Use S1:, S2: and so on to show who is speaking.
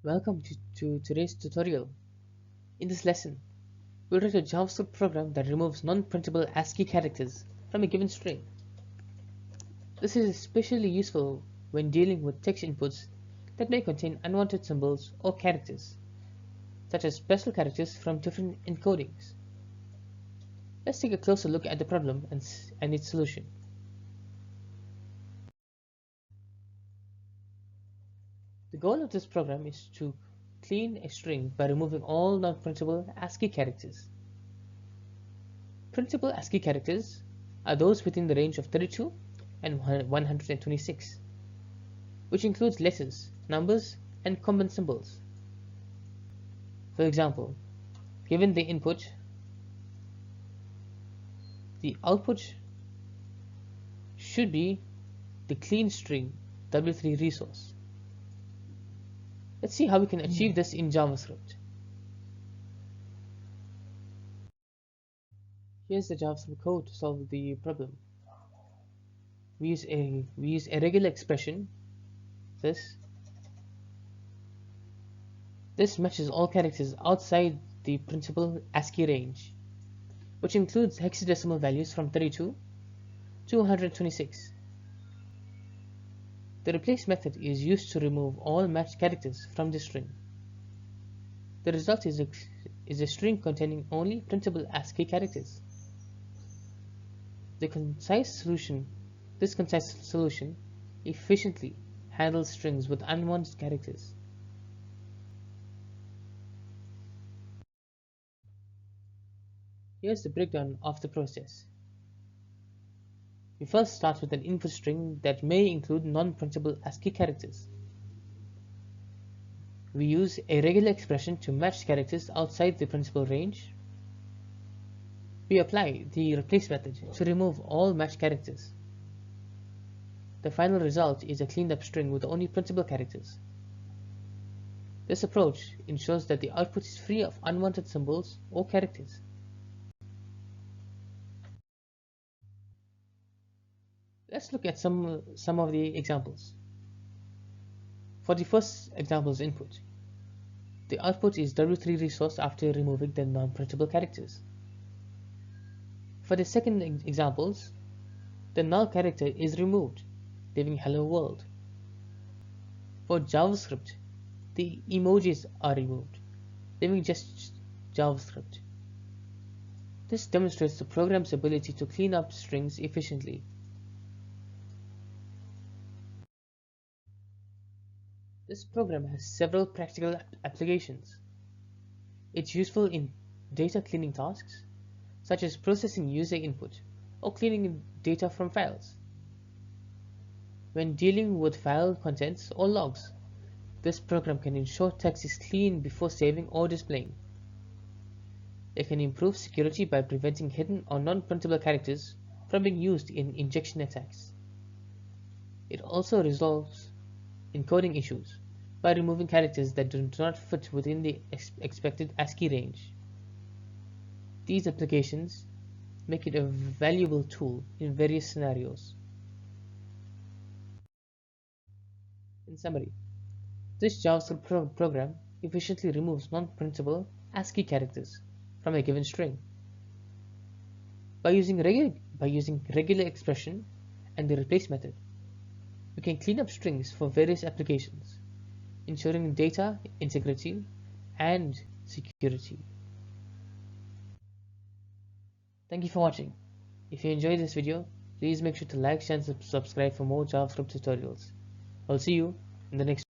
S1: Welcome to today's tutorial. In this lesson, we'll write a JavaScript program that removes non-printable ASCII characters from a given string. This is especially useful when dealing with text inputs that may contain unwanted symbols or characters, such as special characters from different encodings. Let's take a closer look at the problem and its solution. The goal of this program is to clean a string by removing all non-printable ASCII characters. Printable ASCII characters are those within the range of 32 and 126, which includes letters, numbers, and common symbols. For example, given the input, the output should be the clean string W3 resource. Let's see how we can achieve this in JavaScript. Here's the JavaScript code to solve the problem. We use a regular expression. This matches all characters outside the printable ASCII range, which includes hexadecimal values from 32 to 126. The replace method is used to remove all matched characters from the string. The result is a string containing only printable ASCII characters. This concise solution efficiently handles strings with unwanted characters. Here's the breakdown of the process. We first start with an input string that may include non-printable ASCII characters. We use a regular expression to match characters outside the printable range. We apply the replace method to remove all matched characters. The final result is a cleaned up string with only printable characters. This approach ensures that the output is free of unwanted symbols or characters. Let's look at some of the examples. For the first example's input, the output is W3 resource after removing the non-printable characters. For the second examples, the null character is removed, leaving hello world. For JavaScript, the emojis are removed, leaving just JavaScript. This demonstrates the program's ability to clean up strings efficiently. This program has several practical applications. It's useful in data cleaning tasks, such as processing user input or cleaning data from files. When dealing with file contents or logs, this program can ensure text is clean before saving or displaying. It can improve security by preventing hidden or non-printable characters from being used in injection attacks. It also resolves encoding issues by removing characters that do not fit within the expected ASCII range. These applications make it a valuable tool in various scenarios. In summary, this JavaScript program efficiently removes non-printable ASCII characters from a given string. By using regular expression and the replace method, we can clean up strings for various applications, ensuring data integrity and security. Thank you for watching. If you enjoyed this video, please make sure to like, share and subscribe for more JavaScript tutorials. I'll see you in the next